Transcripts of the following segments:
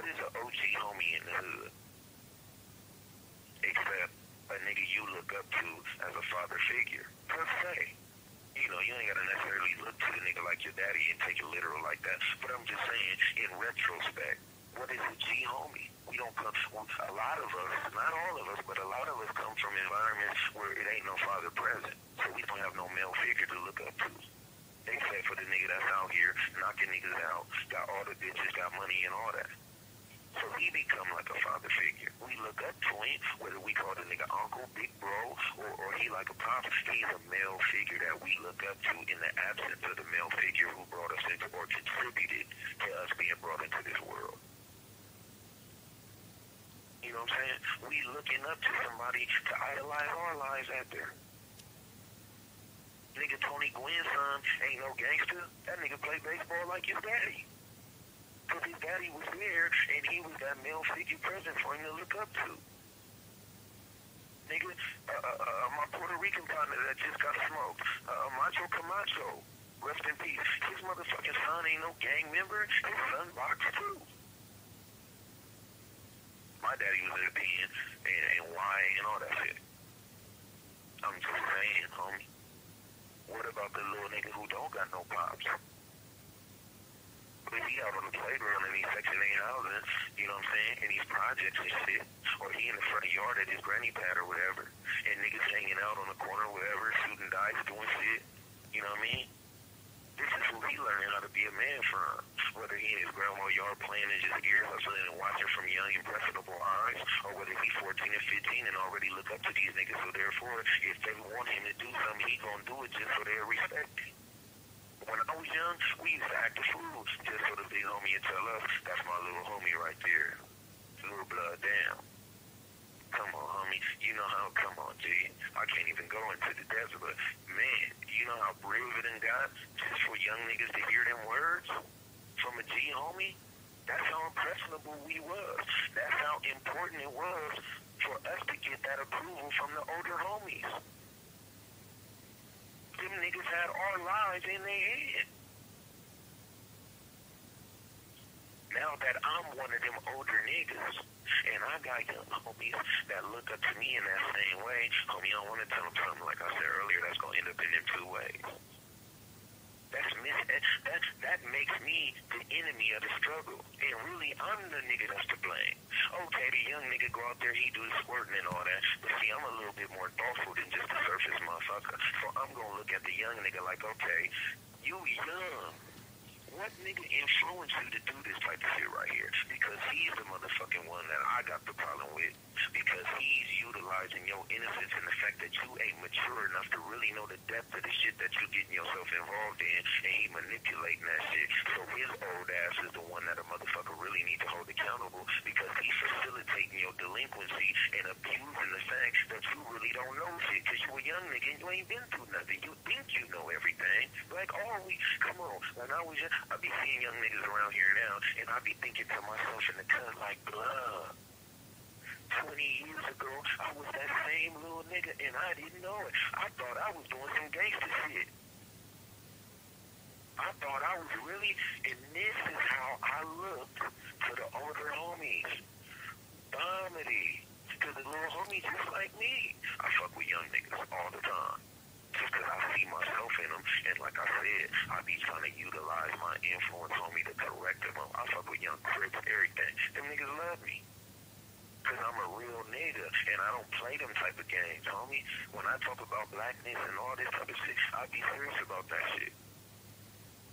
is an OG homie in the hood? Except a nigga you look up to as a father figure, per se. You know, you ain't gotta necessarily look to the nigga like your daddy and take it literal like that. But I'm just saying, in retrospect, what is a G homie? We don't come, a lot of us, not all of us, but a lot of us come from environments where it ain't no father present. So we don't have no male figure to look up to. Except for the nigga that's out here knocking niggas out, got all the bitches, got money and all that. So he become like a father figure. We look up to him, whether we call the nigga uncle, big bro, or he like a pops. He's a male figure that we look up to in the absence of the male figure who brought us into or contributed to us being brought into this world. You know what I'm saying? We looking up to somebody to idolize our lives after. Nigga Tony Gwynn's son ain't no gangster. That nigga play baseball like his daddy. Because his daddy was there, and he was that male figure present for him to look up to. Nigga, my Puerto Rican partner that just got smoked, Macho Camacho, rest in peace. His motherfucking son ain't no gang member. His son boxed too. My daddy was in the pen, and why, and all that shit. I'm just saying, homie. What about the little nigga who don't got no pops? If he out on the playground in these Section 8 houses, you know what I'm saying, in these projects and shit, or he in the front yard at his granny pad or whatever, and niggas hanging out on the corner or whatever, shooting dice, doing shit, you know what I mean? This is who he learning how to be a man from. Whether he in his grandma's yard playing and just ear hustling and watching from young impressionable eyes, or whether he's 14 and 15 and already look up to these niggas, so therefore, if they want him to do something, he gonna do it just so they'll respect him. When I was young, we used to act a fool just so the big homie would tell us, that's my little homie right there. Little blood down. Come on, homie. You know how, come on, G. I can't even go into the desert, but man, you know how brave it done got just for young niggas to hear them words from a G homie? That's how impressionable we was. That's how important it was for us to get that approval from the older homies. Them niggas had our lives in their head. Now that I'm one of them older niggas, and I got young homies that look up to me in that same way, homie, I don't want to tell them something, like I said earlier, that's going to end up in them two ways. That makes me the enemy of the struggle. And really, I'm the nigga that's to blame. Okay, the young nigga go out there, he do the squirting and all that. But see, I'm a little bit more thoughtful than just the surface motherfucker. So I'm going to look at the young nigga like, okay, you young. What nigga influenced you to do this type of shit right here? Because he's the motherfucking one that I got the problem with. Because he's utilizing your innocence and the fact that you ain't mature enough to really know the depth of the shit that you're getting yourself involved in, and he manipulating that shit. So his old ass is the one that a motherfucker really need to hold accountable, because he's facilitating your delinquency and abusing the fact that you really don't know shit. Because you a young nigga and you ain't been through nothing. You think you know everything. Like, oh, come on. When I was young, I be seeing young niggas around here now, and I be thinking to myself in the cut, like, blood. 20 years ago, I was that same little nigga, and I didn't know it. I thought I was doing some gangster shit. I thought I was really, and this is how I looked to the older homies. Comedy. Because the little homies just like me. I fuck with young niggas all the time. Just because I see myself in them, and like I said, I be trying to utilize my influence, homie, to correct them. I fuck with young crips, everything. Them niggas love me. Because I'm a real nigga, and I don't play them type of games, homie. When I talk about blackness and all this type of shit, I be serious about that shit.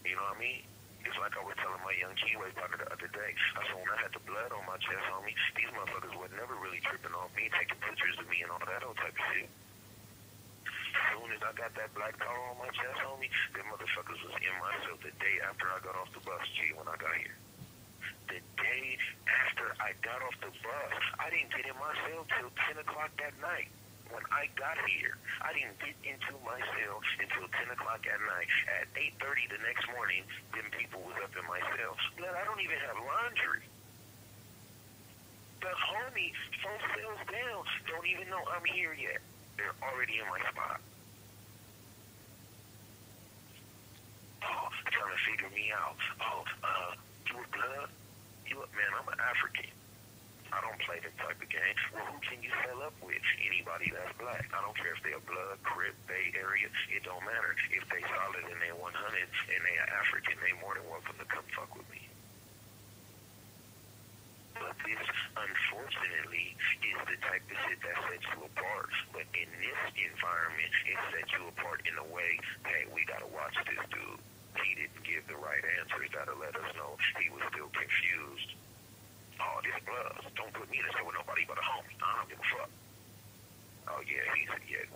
You know what I mean? It's like I was telling my young Kiwi partner the other day. I said, when I had the blood on my chest, homie, these motherfuckers were never really tripping off me, taking pictures of me and all that old type of shit. As soon as I got that black tar on my chest, homie, them motherfuckers was in my cell the day after I got off the bus, G, when I got here. The day after I got off the bus, I didn't get in my cell till 10 o'clock that night. When I got here, I didn't get into my cell until 10 o'clock at night. At 8:30 the next morning, them people was up in my cell. But I don't even have laundry. The homie 4 cells down don't even know I'm here yet. They're already in my spot. Oh, trying to figure me out. Oh, you a blood? You you up, man, I'm an African. I don't play that type of game. Well, who can you sell up with? Anybody that's black. I don't care if they're blood, Crip, Bay Area. It don't matter. If they solid and they're 100 and they are African, they more than welcome to come fuck with me. But this, unfortunately, is the type of shit that sets you apart. But in this environment, it sets you apart in a way, hey, we gotta watch this dude. He didn't give the right answers. That'll let us know he was still confused. Oh, this blood. Don't put me in this with nobody but a homie. I don't give a fuck. Oh, yeah,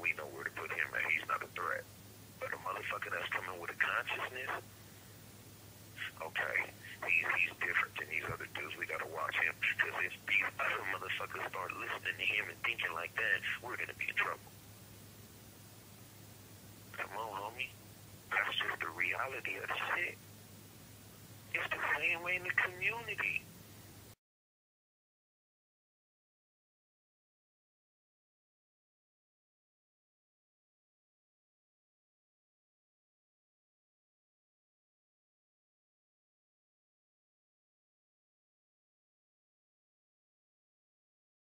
we know where to put him, and he's not a threat. But a motherfucker that's coming with a consciousness, okay, he's different than these other dudes. We gotta watch him. Because if these other motherfuckers start listening to him and thinking like that, we're gonna be in trouble. Come on, homie. That's just the reality of the shit. It's the same way in the community.